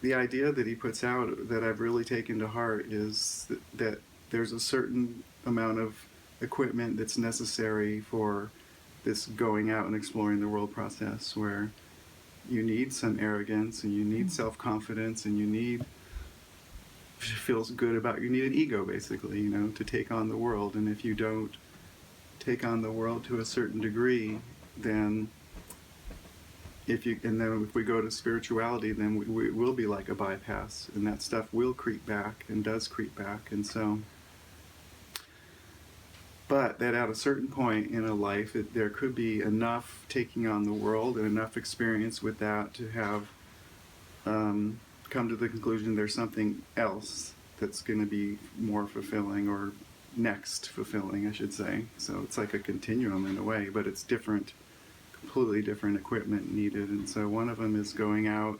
the idea that he puts out that I've really taken to heart is that there's a certain amount of equipment that's necessary for this going out and exploring the world process, where you need some arrogance and you need self-confidence and you need feels good about, you need an ego basically, you know, to take on the world. And if you don't take on the world to a certain degree, then if we go to spirituality, then we will be like a bypass, and that stuff will creep back and does creep back. And so, but that at a certain point in a life, there could be enough taking on the world and enough experience with that to have come to the conclusion there's something else that's going to be more fulfilling, or next fulfilling, I should say. So it's like a continuum in a way, but it's different, completely different equipment needed. And so one of them is going out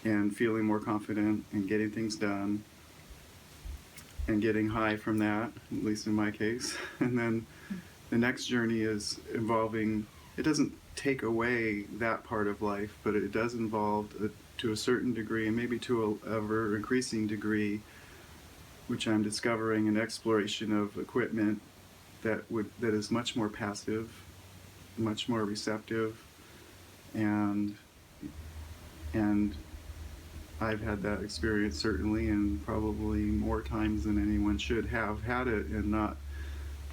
and feeling more confident and getting things done and getting high from that, at least in my case. And then the next journey is involving, it doesn't take away that part of life, but it does involve, to a certain degree, and maybe to a ever increasing degree, which I'm discovering, an exploration of equipment that is much more passive, much more receptive, and I've had that experience certainly, and probably more times than anyone should have had it, and not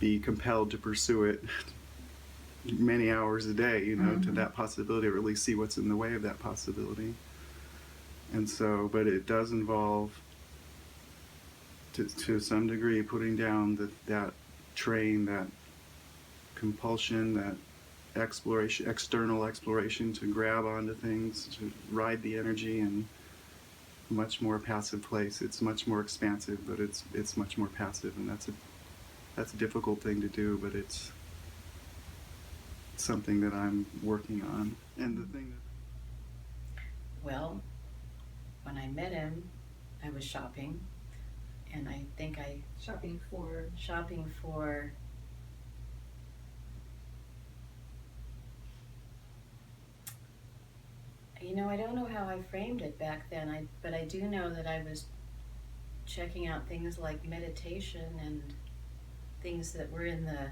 be compelled to pursue it many hours a day, you know, to that possibility, or at least see what's in the way of that possibility. And so, but it does involve, to some degree, putting down that train, that compulsion, that exploration, external exploration, to grab onto things, to ride the energy in a much more passive place. It's much more expansive, but it's much more passive, and that's a difficult thing to do, but it's something that I'm working on. And the thing Well, when I met him, I was shopping, and I think Shopping for. shopping for I don't know how I framed it back then. But I do know that I was checking out things like meditation and things that were in the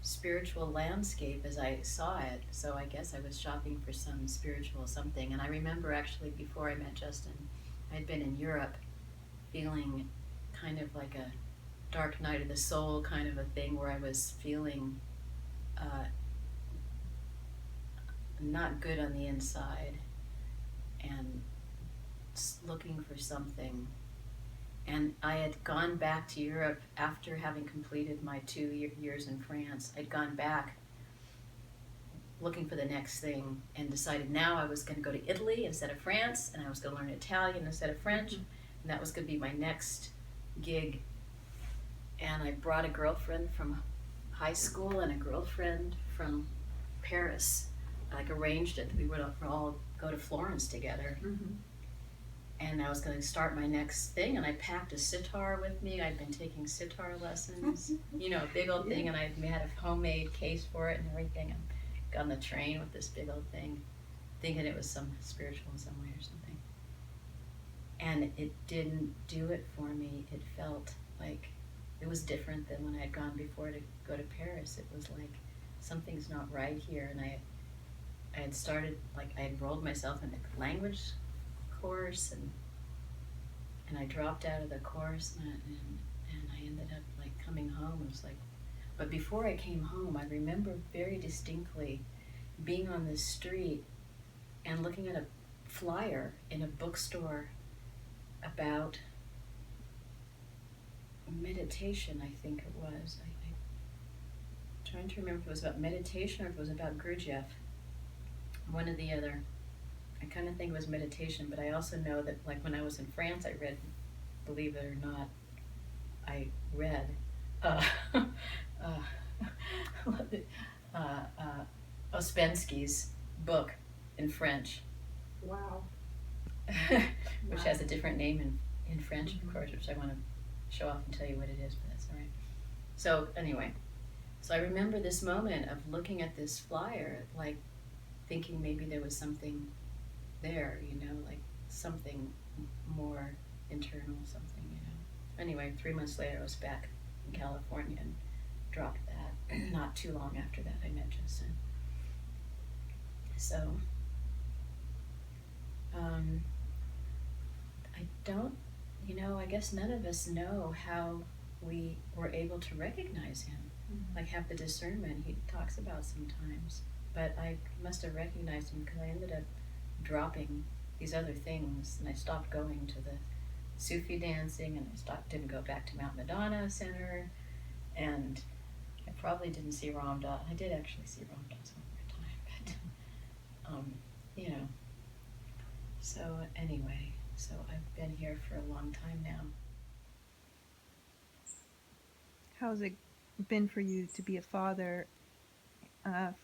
spiritual landscape as I saw it. So I guess I was shopping for some spiritual something. And I remember actually, before I met Justin, I'd been in Europe feeling kind of like a dark night of the soul kind of a thing, where I was feeling not good on the inside and looking for something. And I had gone back to Europe after having completed my 2 years in France. I'd gone back looking for the next thing, and decided now I was going to go to Italy instead of France, and I was going to learn Italian instead of French, and that was going to be my next gig. And I brought a girlfriend from high school and a girlfriend from Paris. Like, arranged it that we would all go to Florence together. And I was going to start my next thing, and I packed a sitar with me. I'd been taking sitar lessons, a big old thing, and I had a homemade case for it and everything. I got on the train with this big old thing, thinking it was some spiritual in some way or something. And it didn't do it for me. It felt like it was different than when I had gone before to go to Paris. It was like, something's not right here. And I had started, I enrolled myself in a language course, and I dropped out of the course, and I ended up coming home. It was but before I came home, I remember very distinctly being on this street and looking at a flyer in a bookstore about meditation, I think it was. I'm trying to remember if it was about meditation or if it was about Gurdjieff, one or the other. I kind of think it was meditation, but I also know that when I was in France, I read, believe it or not, I read Ouspensky's book in French. Wow. Which has a different name in French, of course, which I want to show off and tell you what it is, but that's all right. So anyway, so I remember this moment of looking at this flyer, thinking maybe there was something there, something more internal, something, you know. Anyway, 3 months later, I was back in California and dropped that. Not too long after that, I met Justin. So, I don't, you know, I guess none of us know how we were able to recognize him, like have the discernment he talks about sometimes. But I must have recognized him because I ended up dropping these other things, and I stopped going to the Sufi dancing, and didn't go back to Mount Madonna Center, and I probably didn't see Ram Dass. I did actually see Ram Dass one more time, but you know. So anyway, so I've been here for a long time now. How's it been for you to be a father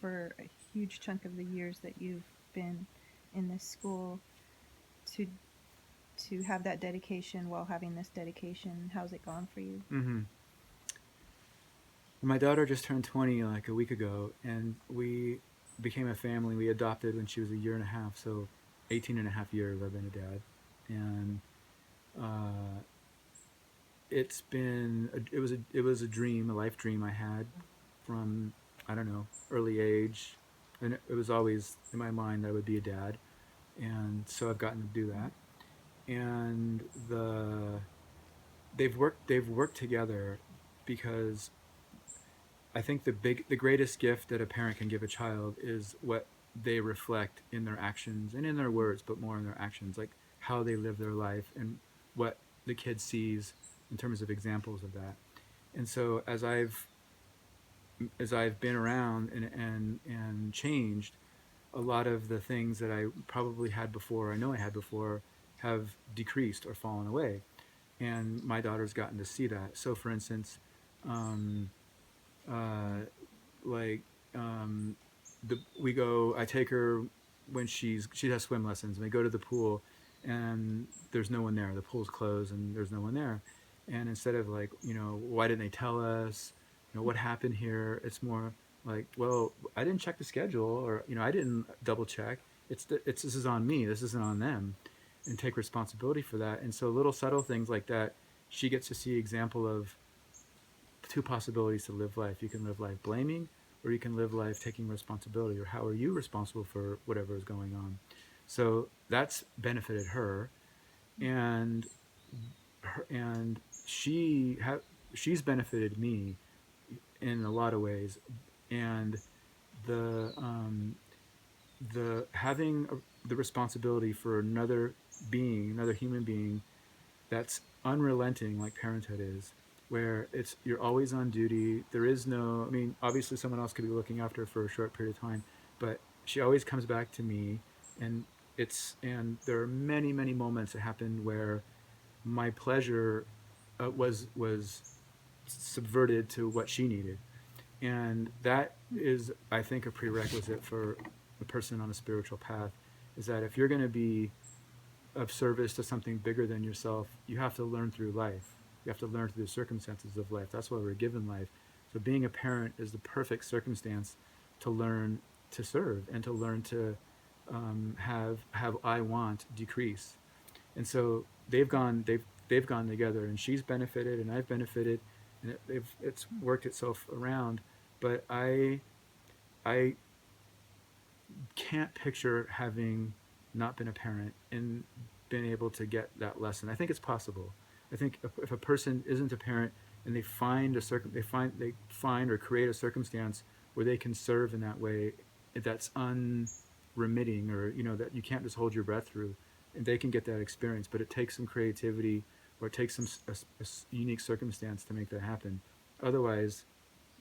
for a huge chunk of the years that you've been in this school, to have that dedication while having this dedication? How's it gone for you? Mm-hmm. My daughter just turned 20 like a week ago, and we became a family. We adopted when she was a year and a half, so 18 and a half years I've been a dad. And it was a dream, a life dream I had from, I don't know, early age. And it was always in my mind that I would be a dad. And so I've gotten to do that. And they've worked together because I think the greatest gift that a parent can give a child is what they reflect in their actions and in their words, but more in their actions, like how they live their life and what the kid sees in terms of examples of that. And so as I've been around and changed, a lot of the things that I probably had before, I know I had before, have decreased or fallen away. And my daughter's gotten to see that. So, for instance, uh, like I take her when she has swim lessons, and we go to the pool, and there's no one there. The pool's closed, and there's no one there. And instead of like, why didn't they tell us? What happened here? It's more like, well, I didn't check the schedule, or I didn't double check. This is on me. This isn't on them, and take responsibility for that. And so little subtle things like that, she gets to see example of two possibilities to live life. You can live life blaming, or you can live life taking responsibility, or how are you responsible for whatever is going on. So that's benefited her, and she's benefited me in a lot of ways. And the having the responsibility for another human being, that's unrelenting, like parenthood is, where you're always on duty. There is no, I mean, obviously someone else could be looking after her for a short period of time, but she always comes back to me. And there are many, many moments that happen where my pleasure was subverted to what she needed. And that is, I think, a prerequisite for a person on a spiritual path, is that if you're going to be of service to something bigger than yourself, you have to learn through life. You have to learn through the circumstances of life. That's why we're given life. So being a parent is the perfect circumstance to learn to serve and to learn to have I want decrease. And so they've gone together, and she's benefited and I've benefited, and it's worked itself around. But I can't picture having not been a parent and been able to get that lesson. I think it's possible. I think if a person isn't a parent and they find or create a circumstance where they can serve in that way, that's unremitting, or that you can't just hold your breath through, and they can get that experience. But it takes some creativity, or it takes a unique circumstance to make that happen. Otherwise,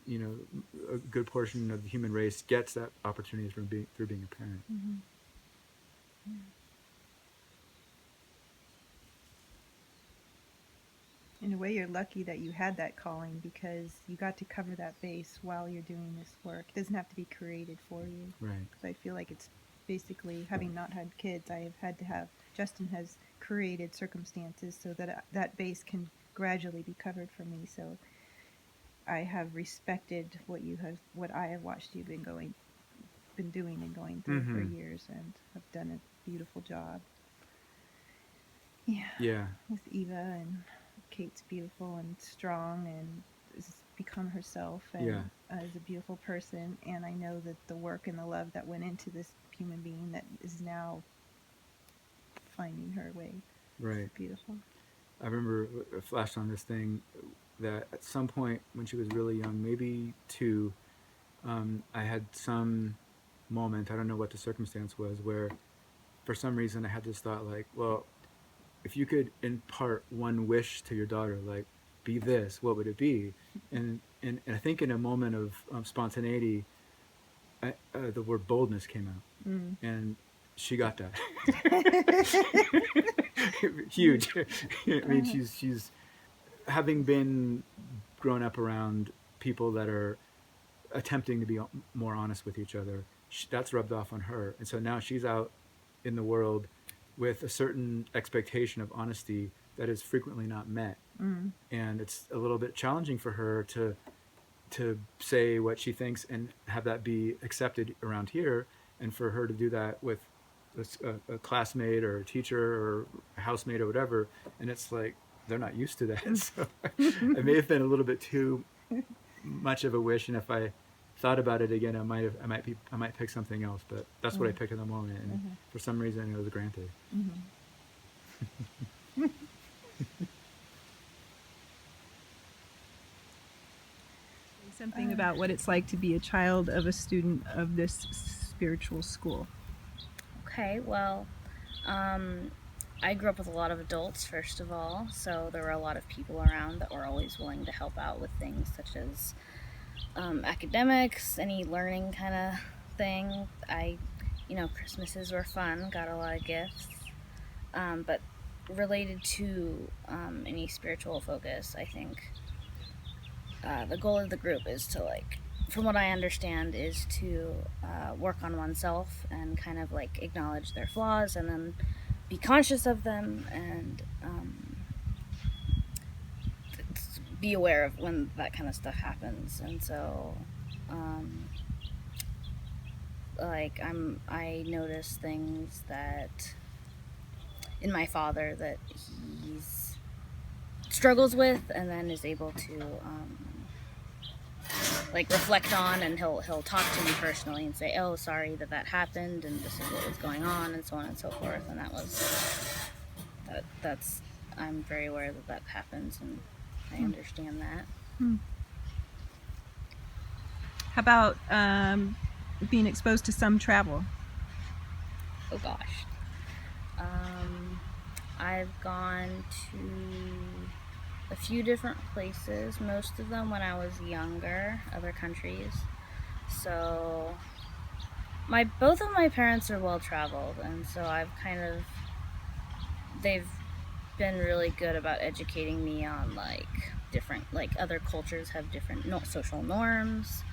a good portion of the human race gets that opportunity through being a parent. Mm-hmm. Yeah. In a way, you're lucky that you had that calling, because you got to cover that base while you're doing this work. It doesn't have to be created for you. Right. So I feel like it's basically, having not had kids, I have had to have, Justin has created circumstances so that that base can gradually be covered for me. So I have respected what I have watched you been doing and going through for years, and have done a beautiful job. Yeah. with Eva, and Kate's beautiful and strong and has become herself and Yeah. is a beautiful person. And I know that the work and the love that went into this human being that is now finding her way Right. is beautiful. I remember it flashed on this thing that at some point when she was really young, maybe 2, I had some moment, I don't know what the circumstance was, where for some reason I had this thought like, well, if you could impart one wish to your daughter, like, be this, what would it be? And I think in a moment of spontaneity, the word boldness came out. Mm. And she got that. Huge. I mean, she's having been grown up around people that are attempting to be more honest with each other. That's rubbed off on her, and so now she's out in the world with a certain expectation of honesty that is frequently not met, Mm. and it's a little bit challenging for her to say what she thinks and have that be accepted around here, and for her to do that with a classmate or a teacher or a housemate or whatever, and it's like they're not used to that. So it may have been a little bit too much of a wish, and if I thought about it again, I might pick something else. But that's what I picked in the moment, and for some reason, it was granted. Something about what it's like to be a child of a student of this spiritual school. Okay, well, I grew up with a lot of adults, first of all, so there were a lot of people around that were always willing to help out with things such as academics, any learning kind of thing. Christmases were fun, got a lot of gifts, but related to any spiritual focus, I think the goal of the group is to, like, from what I understand, is to work on oneself and kind of like acknowledge their flaws and then be conscious of them and be aware of when that kind of stuff happens. And so I notice things that in my father that he's struggles with and then is able to reflect on, and he'll talk to me personally and say, oh, sorry that happened and this is what was going on and so on and so forth. And that's I'm very aware that happens, and I understand that. How about being exposed to some travel? Oh gosh. I've gone to a few different places, most of them when I was younger, other countries. So both of my parents are well traveled, and so they've been really good about educating me on different, other cultures have different social norms,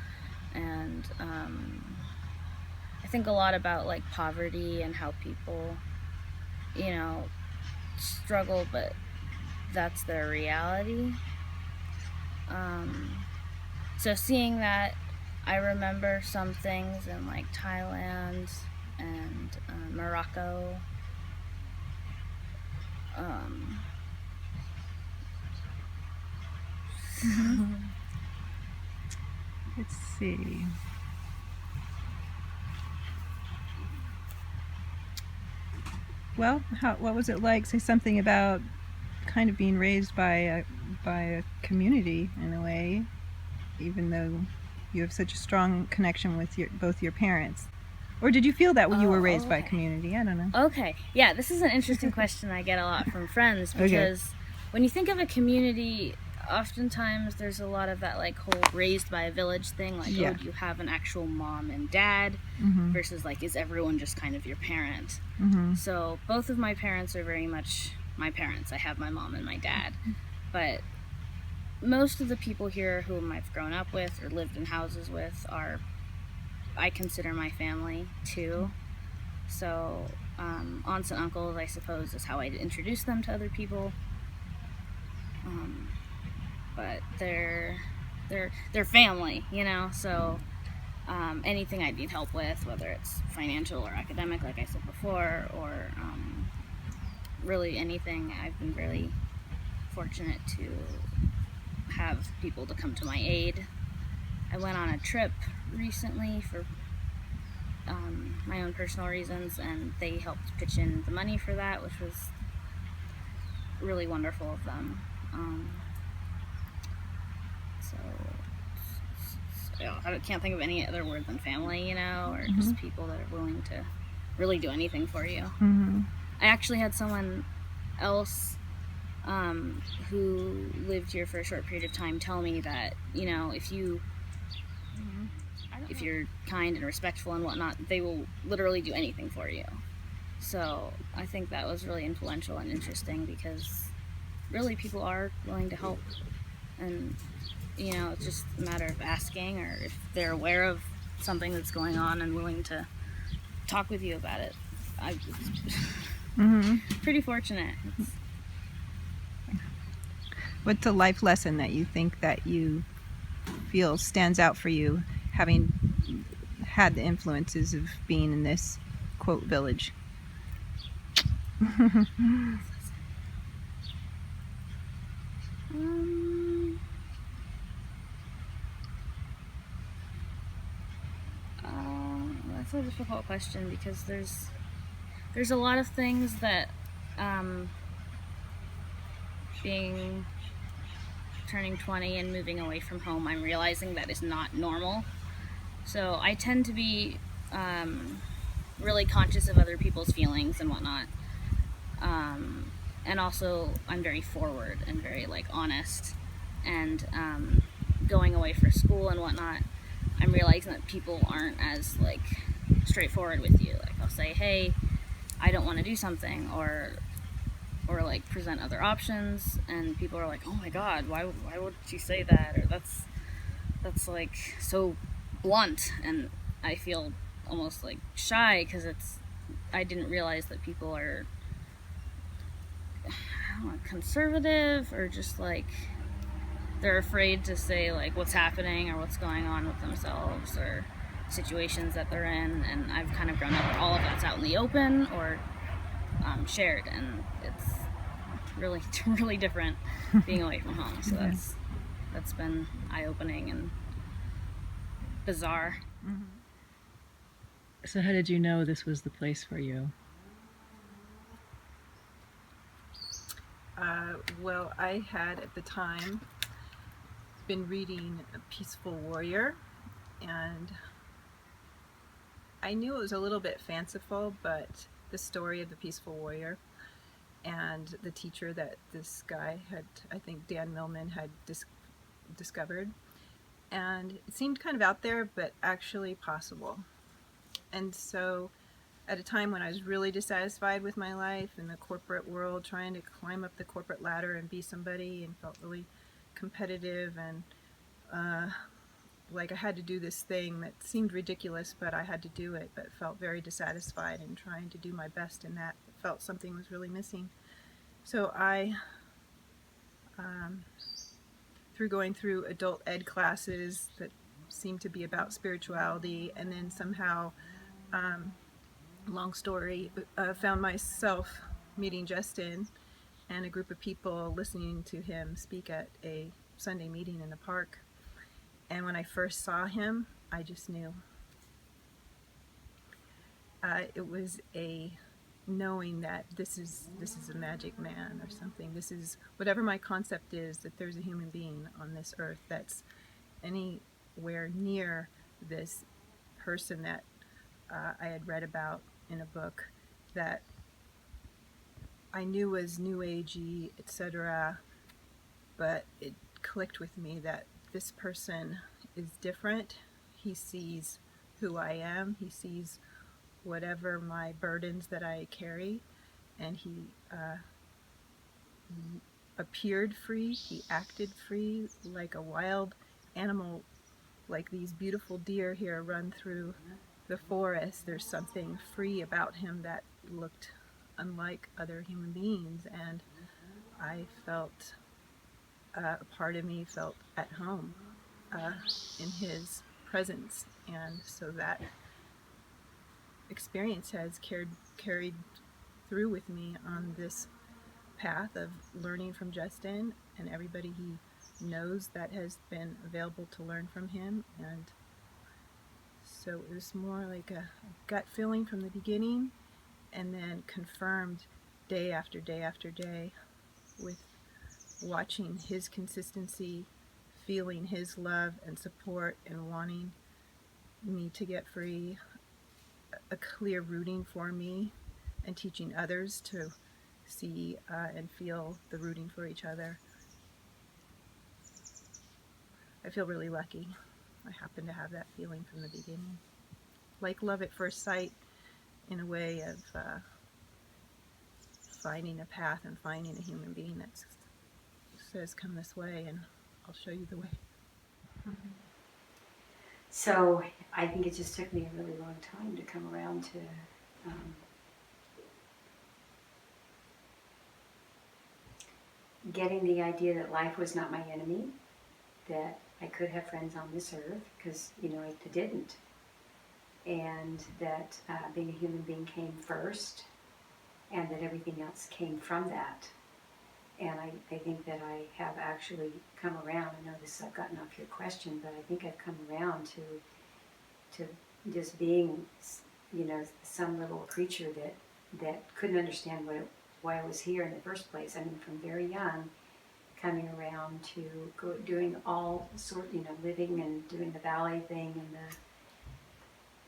and I think a lot about poverty and how people struggle, but that's their reality. So seeing that, I remember some things in Thailand and Morocco. Let's see. Well, what was it like? Say something about kind of being raised by a community in a way, even though you have such a strong connection with both your parents. Or did you feel that when you were raised by a community? I don't know. Okay, yeah, this is an interesting question I get a lot from friends, because when you think of a community, oftentimes there's a lot of that whole raised by a village thing, do you have an actual mom and dad, versus is everyone just kind of your parent? So both of my parents are very much my parents. I have my mom and my dad, but most of the people here whom I've grown up with or lived in houses with I consider my family too. So aunts and uncles, I suppose, is how I'd introduce them to other people. But they're family, so anything I need help with, whether it's financial or academic, like I said before, or really anything. I've been really fortunate to have people to come to my aid. I went on a trip recently for my own personal reasons, and they helped pitch in the money for that, which was really wonderful of them. So I can't think of any other word than family, or just people that are willing to really do anything for you. I actually had someone else who lived here for a short period of time tell me that, if you're kind and respectful and whatnot, they will literally do anything for you. So I think that was really influential and interesting, because really people are willing to help, and it's just a matter of asking, or if they're aware of something that's going on and willing to talk with you about it. I'm pretty fortunate. What's a life lesson that you think that you feel stands out for you, having had the influences of being in this quote village? That's a difficult question, because there's a lot of things that turning 20 and moving away from home, I'm realizing that is not normal. So I tend to be really conscious of other people's feelings and whatnot. And also I'm very forward and very honest. And going away for school and whatnot, I'm realizing that people aren't as straightforward with you. I'll say, hey, I don't want to do something, or present other options, and people are like, oh my god, why would you say that? Or that's so blunt, and I feel almost shy, because I didn't realize that people are, I don't know, conservative, or just they're afraid to say what's happening or what's going on with themselves, or situations that they're in. And I've kind of grown up where all of that's out in the open, or shared, and it's really really different being away from home. So that's been eye-opening and bizarre. So how did you know this was the place for you? Well, I had at the time been reading A Peaceful Warrior, and I knew it was a little bit fanciful, but the story of the Peaceful Warrior and the teacher that this guy had, I think Dan Millman had discovered, and it seemed kind of out there, but actually possible. And so at a time when I was really dissatisfied with my life in the corporate world, trying to climb up the corporate ladder and be somebody, and felt really competitive, and I had to do this thing that seemed ridiculous, but I had to do it, but felt very dissatisfied and trying to do my best in that. Felt something was really missing. So I, through going through adult ed classes that seemed to be about spirituality, and then somehow, long story, found myself meeting Justin and a group of people, listening to him speak at a Sunday meeting in the park. And when I first saw him, I just knew. It was a knowing that this is a magic man or something. This is whatever my concept is, that there's a human being on this earth that's anywhere near this person that I had read about in a book that I knew was new agey, etc. But it clicked with me that this person is different. He sees who I am. He sees whatever my burdens that I carry, and he appeared free. He acted free, like a wild animal, like these beautiful deer here run through the forest. There's something free about him that looked unlike other human beings, and I felt, a part of me felt at home in his presence. And so that experience has carried through with me on this path of learning from Justin and everybody he knows that has been available to learn from him. And so it was more like a gut feeling from the beginning, and then confirmed day after day after day with watching his consistency, feeling his love and support, and wanting me to get free, a clear rooting for me, and teaching others to see and feel the rooting for each other. I feel really lucky. I happen to have that feeling from the beginning. Like love at first sight, in a way of finding a path and finding a human being that says, come this way and I'll show you the way. So I think it just took me a really long time to come around to getting the idea that life was not my enemy, that I could have friends on this earth, because, you know, I didn't. And that being a human being came first, and that everything else came from that. And I think that I have actually come around. I know this, I've gotten off your question, but I think I've come around to just being, you know, some little creature that couldn't understand why I was here in the first place. I mean, from very young, coming around to doing all sort, you know, living and doing the ballet thing and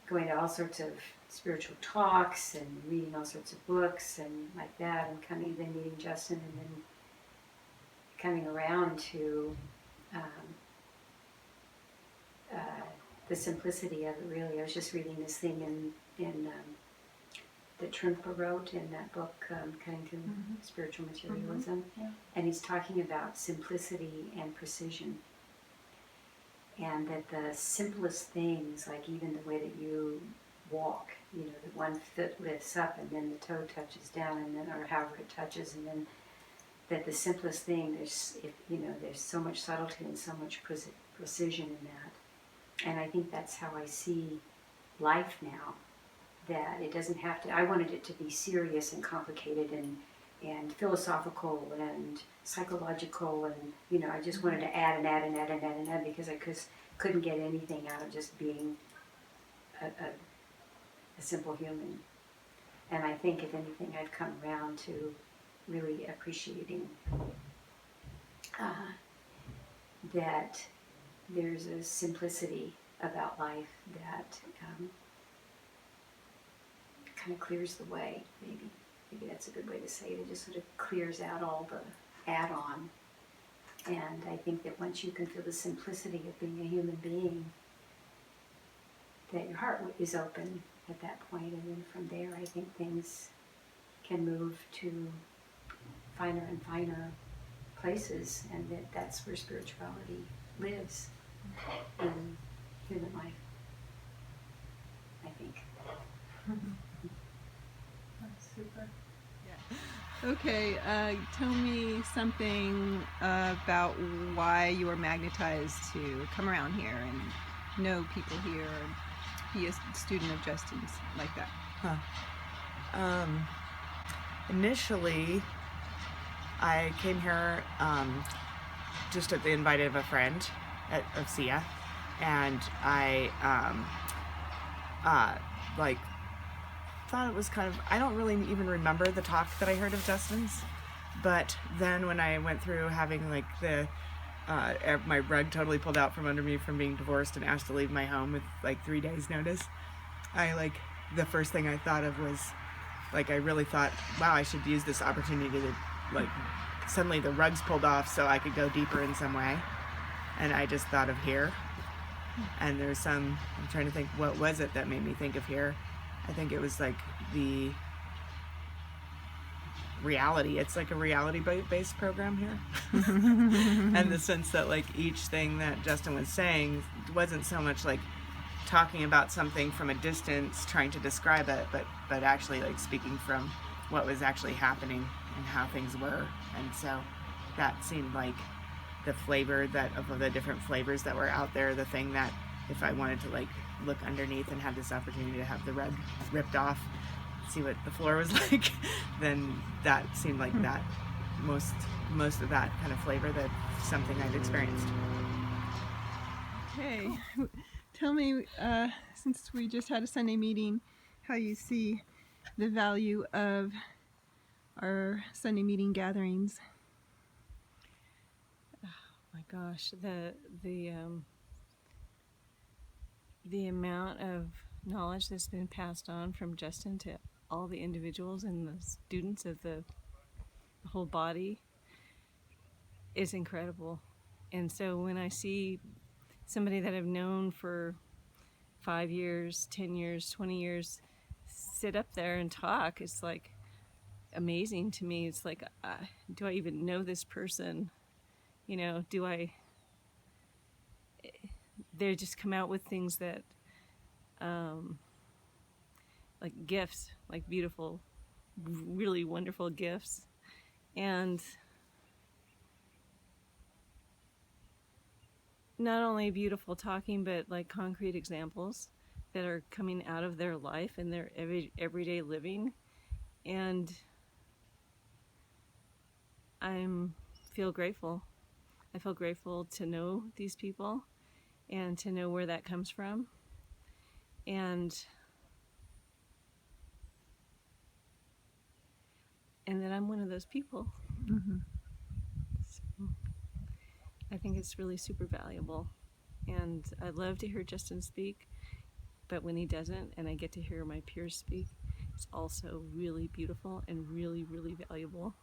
going to all sorts of spiritual talks and reading all sorts of books and like that, and then meeting Justin, and then coming around to the simplicity of it, really. I was just reading this thing in that Trimpa wrote in that book, Cutting Through Spiritual Materialism, and he's talking about simplicity and precision. And that the simplest things, like even the way that you walk, you know, that one foot lifts up and then the toe touches down, and then, or however it touches, and then that the simplest thing, there's so much subtlety and so much precision in that. And I think that's how I see life now, that it doesn't have to, I wanted it to be serious and complicated and philosophical and psychological, and, you know, I just wanted to add and add and add and add and add, because I couldn't get anything out of just being a simple human. And I think, if anything, I've come around to really appreciating that there's a simplicity about life that kind of clears the way, maybe. Maybe that's a good way to say it. It just sort of clears out all the add-on. And I think that once you can feel the simplicity of being a human being, that your heart is open at that point. And then from there, I think things can move to finer and finer places. And that's where spirituality lives in human life, I think. That's super. Okay, tell me something about why you were magnetized to come around here and know people here and be a student of Justin's, like that. Initially, I came here just at the invite of a friend of Sia, and I thought it was kind of, I don't really even remember the talk that I heard of Justin's, but then when I went through having like my rug totally pulled out from under me from being divorced and asked to leave my home with like 3 days notice, the first thing I thought of was, like, I really thought, wow, I should use this opportunity to, like, suddenly the rug's pulled off so I could go deeper in some way. And I just thought of here. And there's I'm trying to think, what was it that made me think of here? I think it was like the reality. It's like a reality-based program here. And the sense that, like, each thing that Justin was saying wasn't so much like talking about something from a distance, trying to describe it, but actually like speaking from what was actually happening and how things were. And so that seemed like the flavor of the different flavors that were out there, the thing that if I wanted to like look underneath and have this opportunity to have the rug ripped off, see what the floor was like, then that seemed like that most of that kind of flavor that something I'd experienced. Okay, tell me, since we just had a Sunday meeting, how you see the value of our Sunday meeting gatherings. My gosh, the amount of knowledge that's been passed on from Justin to all the individuals and the students of the whole body is incredible. And so when I see somebody that I've known for 5 years, 10 years, 20 years sit up there and talk, it's like amazing to me. It's like, do I even know this person? You know, they just come out with things that, like gifts, like beautiful, really wonderful gifts. And not only beautiful talking, but like concrete examples that are coming out of their life and their everyday living. And feel grateful. I feel grateful to know these people and to know where that comes from. And that I'm one of those people. Mm-hmm. So I think it's really super valuable. And I love to hear Justin speak, but when he doesn't and I get to hear my peers speak, it's also really beautiful and really, really valuable.